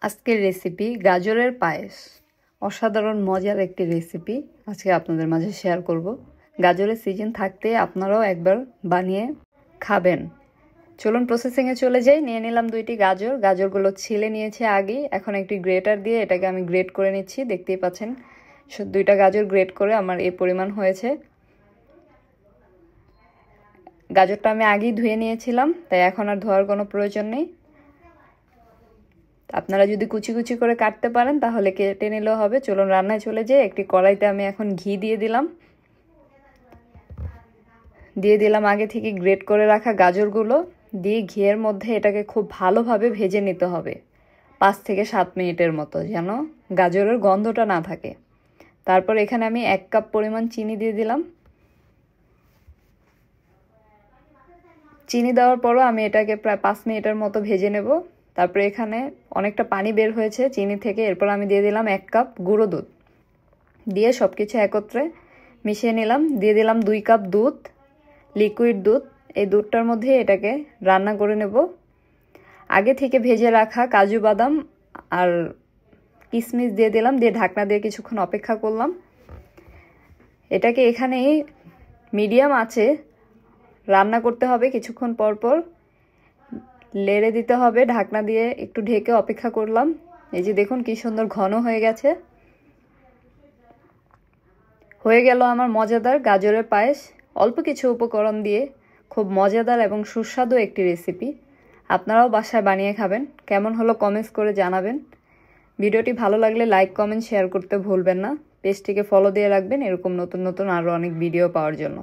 আজকের রেসিপি গাজরের পায়েস। অসাধারণ মজার একটি রেসিপি আজকে আপনাদের মাঝে শেয়ার করব। গাজরের সিজন থাকতে আপনারাও একবার বানিয়ে খাবেন। চলুন প্রসেসিংয়ে চলে যাই। নিয়ে নিলাম 2টি গাজর। গাজরগুলো ছিলে নিয়েছি আগে। এখন একটি গ্রেটার দিয়ে এটাকে আমি গ্রেট করে নিচ্ছি। দেখতেই পাচ্ছেন 2টা গাজর গ্রেট করে আমার এই পরিমাণ হয়েছে। গাজরটা আমি আগেই ধুয়ে নিয়েছিলাম, তাই এখন আর ধোয়ার কোনো প্রয়োজন নেই। আপনারা যদি কুচি কুচি করে কাটতে পারেন তাহলে কেটে নিলেও হবে। চলুন রান্নায় চলে যাই। একটি কড়াইতে আমি এখন ঘি দিয়ে দিলাম আগে থেকে গ্রেট করে রাখা গাজরগুলো দিয়ে ঘিয়ের মধ্যে এটাকে খুব ভালোভাবে ভেজে নিতে হবে 5 থেকে 7 মিনিটের মতো, যেন গাজরের গন্ধটা না থাকে। তারপর এখানে আমি 1 কাপ পরিমাণ চিনি দিয়ে দিলাম। চিনি দেওয়ার পরও আমি এটাকে প্রায় 5 মিনিটের মতো ভেজে নেব। তারপরে এখানে অনেকটা পানি বের হয়েছে চিনি থেকে। এরপর আমি দিয়ে দিলাম 1 কাপ গুঁড়ো দুধ, দিয়ে সব কিছু একত্রে মিশিয়ে নিলাম। দিয়ে দিলাম 2 কাপ দুধ, লিকুইড দুধ। এই দুধটার মধ্যে এটাকে রান্না করে নেব। আগে থেকে ভেজে রাখা কাজু বাদাম আর কিশমিশ দিয়ে দিলাম, দিয়ে ঢাকনা দিয়ে কিছুক্ষণ অপেক্ষা করলাম। এটাকে এখানেই মিডিয়াম আঁচে রান্না করতে হবে। কিছুক্ষণ পর পর লেড়ে দিতে হবে। ঢাকনা দিয়ে একটু ঢেকে অপেক্ষা করলাম। এই যে দেখুন কি সুন্দর ঘন হয়ে গেছে। হয়ে গেল আমার মজাদার গাজরের পায়েস। অল্প কিছু উপকরণ দিয়ে খুব মজাদার এবং সুস্বাদু একটি রেসিপি। আপনারাও বাসায় বানিয়ে খাবেন। কেমন হলো কমেন্টস করে জানাবেন। ভিডিওটি ভালো লাগলে লাইক কমেন্ট শেয়ার করতে ভুলবেন না। পেজটিকে ফলো দিয়ে রাখবেন এরকম নতুন নতুন আরও অনেক ভিডিও পাওয়ার জন্য।